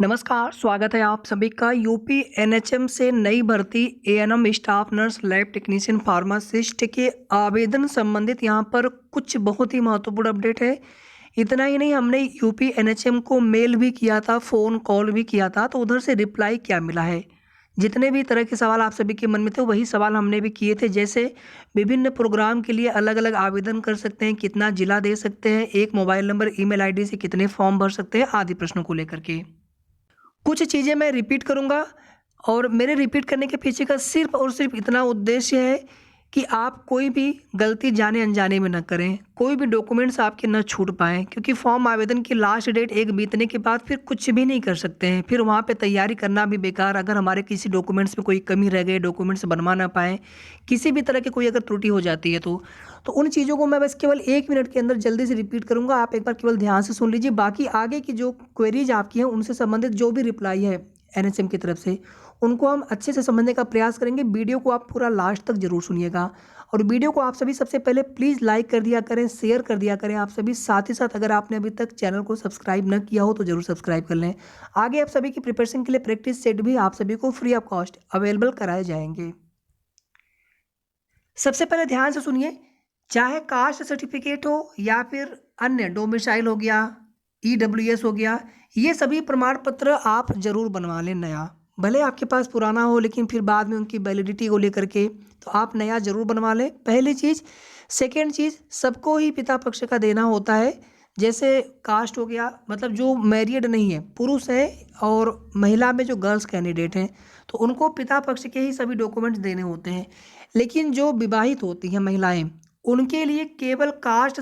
नमस्कार, स्वागत है आप सभी का यूपी एनएचएम से नई भर्ती ANM staff nurse lab technician pharmacist के आवेदन संबंधित यहाँ पर कुछ बहुत ही महत्वपूर्ण अपडेट है। इतना ही नहीं, हमने यूपी एनएचएम को मेल भी किया था, फ़ोन कॉल भी किया था, तो उधर से रिप्लाई क्या मिला है। जितने भी तरह के सवाल आप सभी के मन में थे वही सवाल हमने भी किए थे, जैसे विभिन्न प्रोग्राम के लिए अलग अलग आवेदन कर सकते हैं, कितना जिला दे सकते हैं, एक मोबाइल नंबर ईमेल आईडी से कितने फॉर्म भर सकते हैं आदि प्रश्नों को लेकर के। कुछ चीज़ें मैं रिपीट करूँगा और मेरे रिपीट करने के पीछे का सिर्फ़ और सिर्फ़ इतना उद्देश्य है कि आप कोई भी गलती जाने अनजाने में ना करें, कोई भी डॉक्यूमेंट्स आपके ना छूट पाएँ, क्योंकि फॉर्म आवेदन की लास्ट डेट एक बीतने के बाद फिर कुछ भी नहीं कर सकते हैं। फिर वहाँ पे तैयारी करना भी बेकार, अगर हमारे किसी डॉक्यूमेंट्स में कोई कमी रह गई, डॉक्यूमेंट्स बनवा ना पाएँ, किसी भी तरह की कोई अगर त्रुटि हो जाती है तो उन चीज़ों को मैं बस केवल 1 मिनट के अंदर जल्दी से रिपीट करूँगा, आप एक बार केवल ध्यान से सुन लीजिए। बाकी आगे की जो क्वेरीज़ आपकी हैं उनसे संबंधित जो भी रिप्लाई है एनएचएम की तरफ से, उनको हम अच्छे से समझने का प्रयास करेंगे। वीडियो को आप पूरा लास्ट तक ज़रूर सुनिएगा और वीडियो को आप सभी सबसे पहले प्लीज़ लाइक कर दिया करें, शेयर कर दिया करें आप सभी। साथ ही साथ अगर आपने अभी तक चैनल को सब्सक्राइब न किया हो तो ज़रूर सब्सक्राइब कर लें। आगे आप सभी की प्रिपरेशन के लिए प्रैक्टिस सेट भी आप सभी को फ्री ऑफ कॉस्ट अवेलेबल कराए जाएंगे। सबसे पहले ध्यान से सुनिए, चाहे कास्ट सर्टिफिकेट हो या फिर अन्य डोमिसाइल हो गया, ईडब्ल्यूएस हो गया, ये सभी प्रमाण पत्र आप जरूर बनवा लें नया। भले आपके पास पुराना हो लेकिन फिर बाद में उनकी वैलिडिटी को लेकर के तो आप नया जरूर बनवा लें, पहली चीज़। सेकेंड चीज़, सबको ही पिता पक्ष का देना होता है। जैसे कास्ट हो गया, मतलब जो मैरिड नहीं है, पुरुष है, और महिला में जो गर्ल्स कैंडिडेट हैं तो उनको पिता पक्ष के ही सभी डॉक्यूमेंट्स देने होते हैं। लेकिन जो विवाहित होती हैं महिलाएं, उनके लिए केवल कास्ट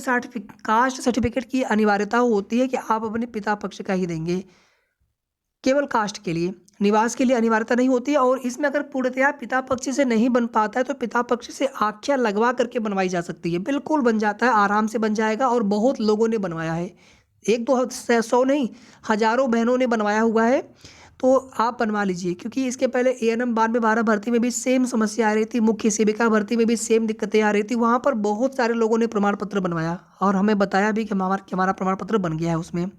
सर्टिफिकेट की अनिवार्यता होती है कि आप अपने पिता पक्ष का ही देंगे, केवल कास्ट के लिए। निवास के लिए अनिवार्यता नहीं होती है। और इसमें अगर पूर्णतया पिता पक्ष से नहीं बन पाता है तो पिता पक्ष से आख्या लगवा करके बनवाई जा सकती है। बिल्कुल बन जाता है, आराम से बन जाएगा और बहुत लोगों ने बनवाया है। एक दो सौ नहीं, हजारों बहनों ने बनवाया हुआ है। तो आप बनवा लीजिए, क्योंकि इसके पहले एएनएम 92-12 भर्ती में भी सेम समस्या आ रही थी, मुख्य सेविका भर्ती में भी सेम दिक्कतें आ रही थी। वहाँ पर बहुत सारे लोगों ने प्रमाण पत्र बनवाया और हमें बताया भी कि हमारा प्रमाण पत्र बन गया है। उसमें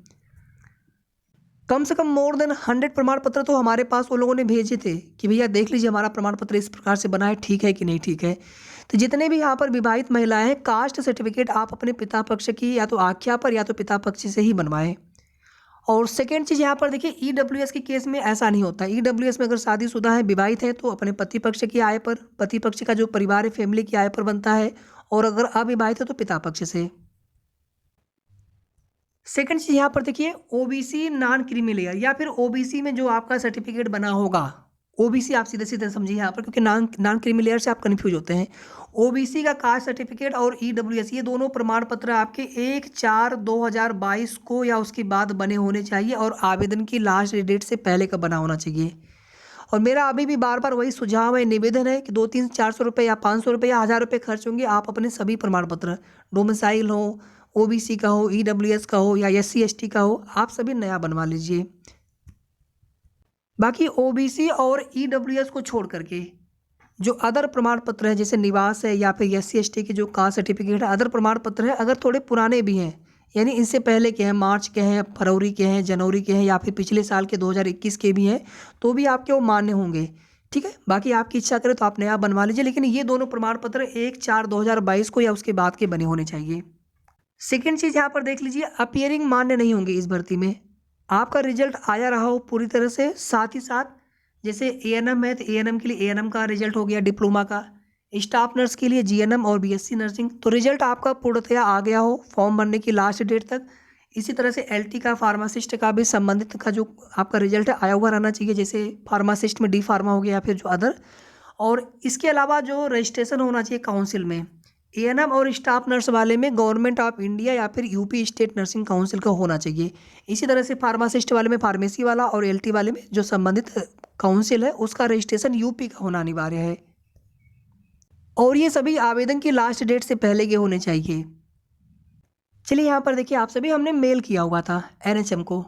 कम से कम मोर देन 100 प्रमाण पत्र तो हमारे पास वो लोगों ने भेजे थे कि भैया देख लीजिए हमारा प्रमाण पत्र इस प्रकार से बना है, ठीक है कि नहीं ठीक है। तो जितने भी यहाँ पर विवाहित महिलाएं हैं, कास्ट सर्टिफिकेट आप अपने पिता पक्ष की या तो आख्या पर या तो पिता पक्ष से ही बनवाएं। और सेकेंड चीज़ यहाँ पर देखिए, ईडब्ल्यूएस के केस में ऐसा नहीं होता। ईडब्ल्यूएस में अगर शादीशुदा है, विवाहित है, तो अपने पति पक्ष की आय पर, पति पक्ष का जो परिवार है, फैमिली की आय पर बनता है, और अगर अविवाहित है तो पिता पक्ष से। सेकंड चीज़ यहाँ पर देखिए, ओबीसी नॉन क्रीमी लेयर या फिर ओबीसी में जो आपका सर्टिफिकेट बना होगा, ओबीसी आप सीधे सीधे समझिए यहाँ पर, क्योंकि नॉन क्रीमी लेयर से आप कन्फ्यूज होते हैं। ओबीसी का कास्ट सर्टिफिकेट और ईडब्ल्यूएस, ये दोनों प्रमाण पत्र आपके 1/4/2022 को या उसके बाद बने होने चाहिए और आवेदन की लास्ट डेट से पहले का बना होना चाहिए। और मेरा अभी भी बार बार वही सुझाव है, निवेदन है कि 200-400 रुपये या 500 रुपये या 1000 रुपये खर्च होंगे, आप अपने सभी प्रमाण पत्र, डोमिसाइल हो, ओबीसी का हो, ईडब्ल्यूएस का हो या एससी एसटी का हो, आप सभी नया बनवा लीजिए। बाकी ओबीसी और ईडब्ल्यूएस को छोड़ करके जो अदर प्रमाण पत्र है, जैसे निवास है या फिर एससी एसटी के जो कास्ट सर्टिफिकेट है, अदर प्रमाण पत्र है, अगर थोड़े पुराने भी हैं, यानी इनसे पहले के हैं, मार्च के हैं, फरवरी के हैं, जनवरी के हैं या फिर पिछले साल के 2021 के भी हैं, तो भी आपके वो मान्य होंगे। ठीक है, बाकी आपकी इच्छा करे तो आप नया बनवा लीजिए, लेकिन ये दोनों प्रमाण पत्र 1/4/2022 को या उसके बाद के बने होने चाहिए। सेकेंड चीज़ यहाँ पर देख लीजिए, अपीयरिंग मान्य नहीं होंगे इस भर्ती में। आपका रिजल्ट आया रहा हो पूरी तरह से, साथ ही साथ जैसे एएनएम है तो एएनएम के लिए एएनएम का रिजल्ट हो गया, डिप्लोमा का। स्टाफ नर्स के लिए जीएनएम और बीएससी नर्सिंग, तो रिजल्ट आपका पूर्णतया आ गया हो फॉर्म भरने की लास्ट डेट तक। इसी तरह से एलटी का, फार्मासिस्ट का भी संबंधित का जो आपका रिजल्ट है आया हुआ रहना चाहिए, जैसे फार्मासिस्ट में डी फार्मा हो गया या फिर जो अदर। और इसके अलावा जो रजिस्ट्रेशन होना चाहिए काउंसिल में, एएनएम और स्टाफ नर्स वाले में गवर्नमेंट ऑफ इंडिया या फिर यूपी स्टेट नर्सिंग काउंसिल का होना चाहिए। इसी तरह से फार्मासिस्ट वाले में फार्मेसी वाला और एलटी वाले में जो संबंधित काउंसिल है उसका रजिस्ट्रेशन यूपी का होना अनिवार्य है। और ये सभी आवेदन की लास्ट डेट से पहले के होने चाहिए। चलिए यहाँ पर देखिए, आप सभी हमने मेल किया हुआ था एनएचएम को,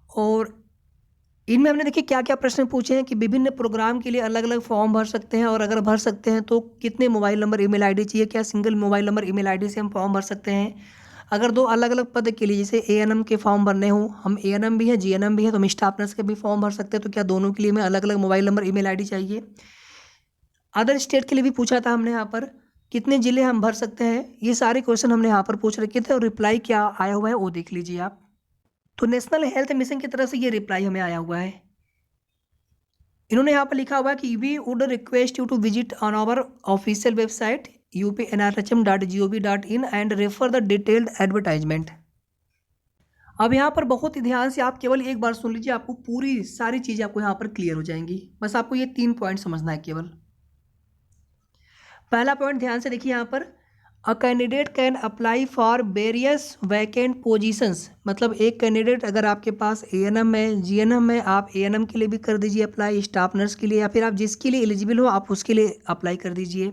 और इनमें हमने देखिए क्या क्या प्रश्न पूछे हैं कि विभिन्न प्रोग्राम के लिए अलग अलग फॉर्म भर सकते हैं, और अगर भर सकते हैं तो कितने मोबाइल नंबर ईमेल आईडी चाहिए, क्या single mobile number email ID से हम फॉर्म भर सकते हैं। अगर दो अलग अलग पद के लिए जैसे एएनएम के फॉर्म भरने हो, हम एएनएम भी है जीएनएम भी है, तो हम स्टाफ नर्स के भी फॉर्म भर सकते हैं, तो क्या दोनों के लिए हमें अलग अलग मोबाइल नंबर ईमेल आईडी चाहिए? अदर स्टेट के लिए भी पूछा था हमने यहाँ पर, कितने जिले हम भर सकते हैं, ये सारे क्वेश्चन हमने यहाँ पर पूछ रखे थे और रिप्लाई क्या आया हुआ है वो देख लीजिए आप। तो नेशनल हेल्थ मिशन की तरफ से ये रिप्लाई हमें आया हुआ है। इन्होंने यहाँ पर लिखा हुआ है कि we would request you to visit on our official website upnrhm.gov.in and refer the detailed advertisement. अब यहाँ पर बहुत ही ध्यान से आप केवल एक बार सुन लीजिए, आपको पूरी सारी चीज़ें आपको यहाँ पर क्लियर हो जाएंगी। बस आपको ये 3 पॉइंट समझना है केवल। पहला पॉइंट ध्यान से देखिए यहाँ पर, a candidate can apply for various vacant positions. मतलब एक कैंडिडेट अगर आपके पास एएनएम है जीएनएम है, आप एएनएम के लिए भी कर दीजिए अप्लाई, स्टाफ नर्स के लिए, या फिर आप जिसके लिए एलिजिबल हो आप उसके लिए अप्लाई कर दीजिए।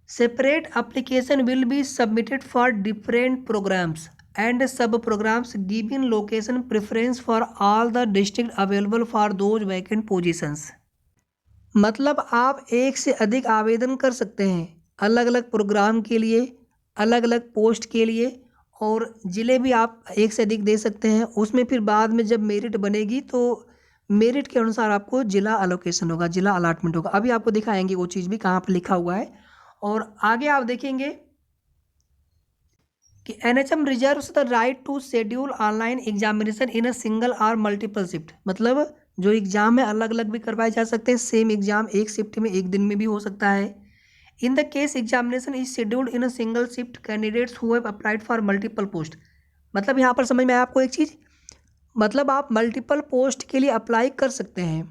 Separate application will be submitted for different programs and sub programs given location preference for all the district available for those vacant positions. मतलब आप एक से अधिक आवेदन कर सकते हैं अलग अलग प्रोग्राम के लिए, अलग अलग पोस्ट के लिए, और ज़िले भी आप एक से अधिक दे सकते हैं। उसमें फिर बाद में जब मेरिट बनेगी तो मेरिट के अनुसार आपको ज़िला अलोकेशन होगा, ज़िला अलाटमेंट होगा। अभी आपको दिखाएंगे वो चीज़ भी कहाँ पर लिखा हुआ है। और आगे आप देखेंगे कि NHM reserves the right to schedule online examination in a single और मल्टीपल शिफ्ट। मतलब जो एग्ज़ाम है अलग अलग भी करवाए जा सकते हैं, सेम एग्ज़ाम एक शिफ्ट में एक दिन में भी हो सकता है। In the case examination is scheduled in a single shift candidates who have applied for multiple post. मतलब यहाँ पर समझ में आया आपको एक चीज़, मतलब आप मल्टीपल पोस्ट के लिए अप्लाई कर सकते हैं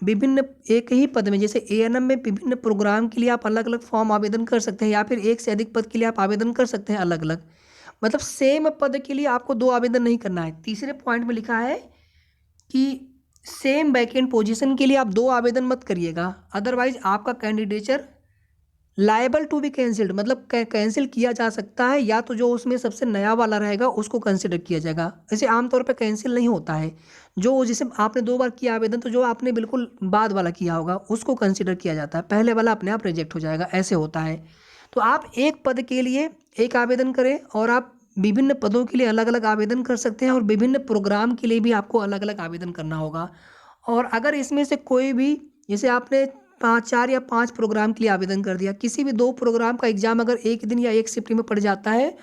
विभिन्न एक ही पद में। जैसे एएनएम में विभिन्न प्रोग्राम के लिए आप अलग अलग फॉर्म आवेदन कर सकते हैं, या फिर एक से अधिक पद के लिए आप आवेदन कर सकते हैं अलग अलग। मतलब सेम पद के लिए आपको 2 आवेदन नहीं करना है। तीसरे पॉइंट में लिखा है कि सेम वैकेंट पोजीशन के लिए आप 2 आवेदन मत करिएगा, अदरवाइज आपका candidature liable to be cancelled. मतलब कैंसिल किया जा सकता है, या तो जो उसमें सबसे नया वाला रहेगा उसको कंसिडर किया जाएगा। ऐसे आमतौर पर कैंसिल नहीं होता है, जो जैसे आपने 2 बार किया आवेदन तो जो आपने बिल्कुल बाद वाला किया होगा उसको कंसिडर किया जाता है, पहले वाला अपने आप रिजेक्ट हो जाएगा, ऐसे होता है। तो आप एक पद के लिए एक आवेदन करें और आप विभिन्न पदों के लिए अलग अलग आवेदन कर सकते हैं, और विभिन्न प्रोग्राम के लिए भी आपको अलग अलग आवेदन करना होगा। और अगर इसमें से कोई भी, जैसे आपने 4 या 5 प्रोग्राम के लिए आवेदन कर दिया, किसी भी 2 प्रोग्राम का एग्ज़ाम अगर एक दिन या एक शिफ्ट में पड़ जाता है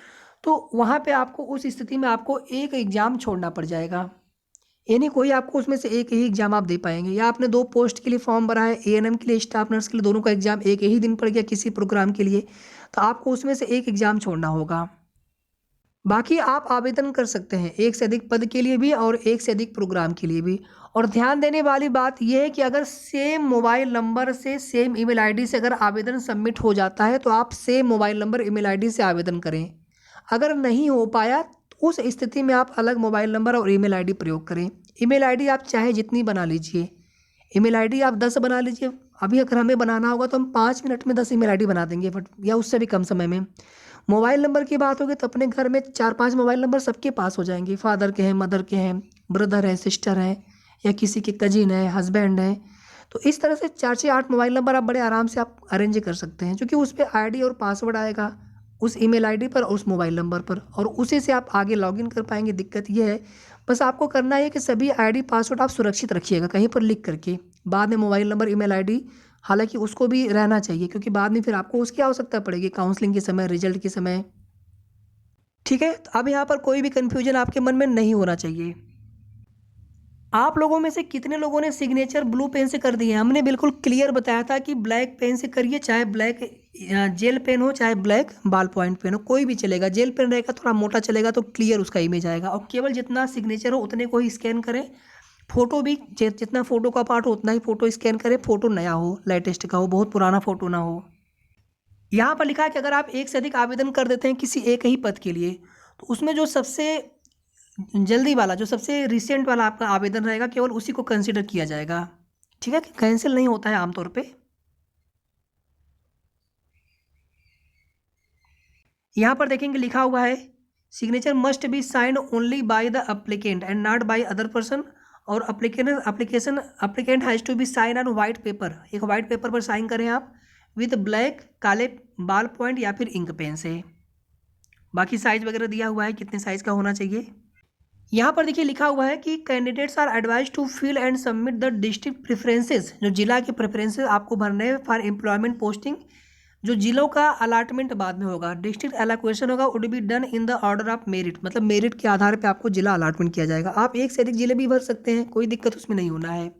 तो वहाँ पे आपको उस स्थिति में आपको एक एग्ज़ाम छोड़ना पड़ जाएगा। यानी कोई आपको उसमें से एक ही एग्ज़ाम आप दे पाएंगे। या आपने 2 पोस्ट के लिए फॉर्म भरा है, एएनएम के लिए स्टाफ नर्स के लिए, दोनों का एग्ज़ाम एक ही दिन पड़ गया किसी प्रोग्राम के लिए, तो आपको उसमें से एक एग्ज़ाम छोड़ना होगा। बाकी आप आवेदन कर सकते हैं एक से अधिक पद के लिए भी और एक से अधिक प्रोग्राम के लिए भी। और ध्यान देने वाली बात यह है कि अगर सेम मोबाइल नंबर से सेम ईमेल आईडी से अगर आवेदन सबमिट हो जाता है तो आप same mobile number email ID से आवेदन करें। अगर नहीं हो पाया तो उस स्थिति में आप अलग मोबाइल नंबर और ईमेल आईडी प्रयोग करें। ईमेल आईडी आप चाहे जितनी बना लीजिए, ईमेल आईडी आप 10 बना लीजिए। अभी अगर हमें बनाना होगा तो हम 5 मिनट में 10 ईमेल आईडी बना देंगे, बट या उससे भी कम समय में। मोबाइल नंबर की बात होगी तो अपने घर में 4-5 मोबाइल नंबर सबके पास हो जाएंगे, फादर के हैं, मदर के हैं, ब्रदर हैं, सिस्टर हैं, या किसी के कजिन है, हस्बैंड है। तो इस तरह से 4 से 8 मोबाइल नंबर आप बड़े आराम से आप अरेंज कर सकते हैं, क्योंकि उस पर आईडी और पासवर्ड आएगा उस ईमेल आईडी पर और उस मोबाइल नंबर पर, और उसी से आप आगे लॉगिन कर पाएंगे। दिक्कत ये है, बस आपको करना है कि सभी आईडी पासवर्ड आप सुरक्षित रखिएगा कहीं पर लिख करके। बाद में मोबाइल नंबर ईमेल आईडी हालांकि उसको भी रहना चाहिए, क्योंकि बाद में फिर आपको उसकी आवश्यकता पड़ेगी काउंसलिंग के समय, रिजल्ट के समय। ठीक है, तो अब यहाँ पर कोई भी कन्फ्यूजन आपके मन में नहीं होना चाहिए। आप लोगों में से कितने लोगों ने सिग्नेचर ब्लू पेन से कर दिए? हमने बिल्कुल क्लियर बताया था कि ब्लैक पेन से करिए, चाहे ब्लैक जेल पेन हो चाहे ब्लैक बॉल पॉइंट पेन हो, कोई भी चलेगा। जेल पेन रहेगा थोड़ा मोटा चलेगा तो क्लियर उसका इमेज आएगा, और केवल जितना सिग्नेचर हो उतने को ही स्कैन करें। फोटो भी जितना फोटो का पार्ट हो उतना ही फोटो स्कैन करें, फोटो नया हो, लेटेस्ट का हो, बहुत पुराना फोटो ना हो। यहाँ पर लिखा है कि अगर आप एक से अधिक आवेदन कर देते हैं किसी एक ही पद के लिए, तो उसमें जो सबसे जल्दी वाला, जो सबसे रिसेंट वाला आपका आवेदन रहेगा, केवल उसी को कंसिडर किया जाएगा। ठीक है, कैंसिल नहीं होता है आमतौर पे। यहाँ पर देखेंगे लिखा हुआ है signature must be signed only by the applicant and not by other person, और applicant has to be sign on white paper. एक वाइट पेपर पर साइन करें आप विद ब्लैक, काले बाल पॉइंट या फिर इंक पेन से। बाकी साइज़ वगैरह दिया हुआ है कितने साइज़ का होना चाहिए। यहाँ पर देखिए लिखा हुआ है कि candidates are advise to fill and submit the district preferences, जो जिला के प्रेफरेंसेस आपको भरने हैं फॉर एम्प्लॉयमेंट पोस्टिंग। जो जिलों का अलाटमेंट बाद में होगा, डिस्ट्रिक्ट एलोकेशन होगा, would be done in the order of merit, मतलब मेरिट के आधार पे आपको जिला अलाटमेंट किया जाएगा। आप एक से अधिक जिले भी भर सकते हैं, कोई दिक्कत उसमें नहीं होना है।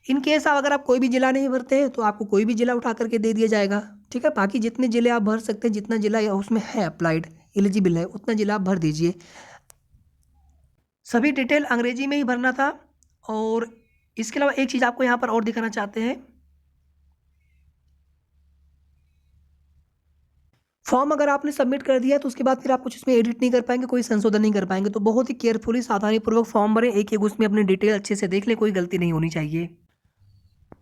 इन केस अगर आप कोई भी जिला नहीं भरते हैं तो आपको कोई भी जिला उठा करके दे दिया जाएगा, ठीक है। बाकी जितने जिले आप भर सकते हैं, जितना जिला उसमें है अप्लाइड एलिजिबल है, उतना जिला आप भर दीजिए। सभी डिटेल अंग्रेजी में ही भरना था। और इसके अलावा एक चीज़ आपको यहाँ पर और दिखाना चाहते हैं, फॉर्म अगर आपने सबमिट कर दिया तो उसके बाद फिर आप कुछ उसमें एडिट नहीं कर पाएंगे, कोई संशोधन नहीं कर पाएंगे। तो बहुत ही केयरफुली सावधानीपूर्वक फॉर्म भरें, एक एक उसमें अपनी डिटेल अच्छे से देख लें, कोई गलती नहीं होनी चाहिए।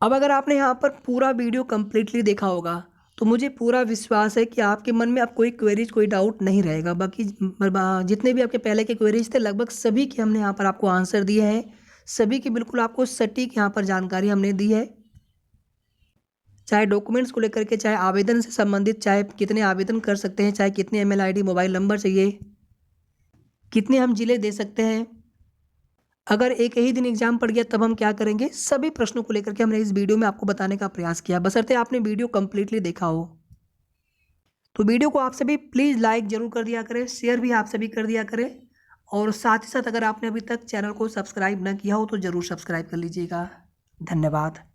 अब अगर आपने यहाँ पर पूरा वीडियो कंप्लीटली देखा होगा तो मुझे पूरा विश्वास है कि आपके मन में अब कोई क्वेरीज, कोई डाउट नहीं रहेगा। बाकी जितने भी आपके पहले के क्वेरीज थे, लगभग सभी के हमने यहाँ पर आपको आंसर दिए हैं। सभी की बिल्कुल आपको सटीक यहाँ पर जानकारी हमने दी है, चाहे डॉक्यूमेंट्स को लेकर के, चाहे आवेदन से संबंधित, चाहे कितने आवेदन कर सकते हैं, चाहे कितने email ID मोबाइल नंबर चाहिए, कितने हम जिले दे सकते हैं, अगर एक ही दिन एग्जाम पड़ गया तब हम क्या करेंगे। सभी प्रश्नों को लेकर के हमने इस वीडियो में आपको बताने का प्रयास किया, बशर्ते आपने वीडियो कंप्लीटली देखा हो। तो वीडियो को आप सभी प्लीज़ लाइक जरूर कर दिया करें, शेयर भी आप सभी कर दिया करें, और साथ ही साथ अगर आपने अभी तक चैनल को सब्सक्राइब ना किया हो तो ज़रूर सब्सक्राइब कर लीजिएगा। धन्यवाद।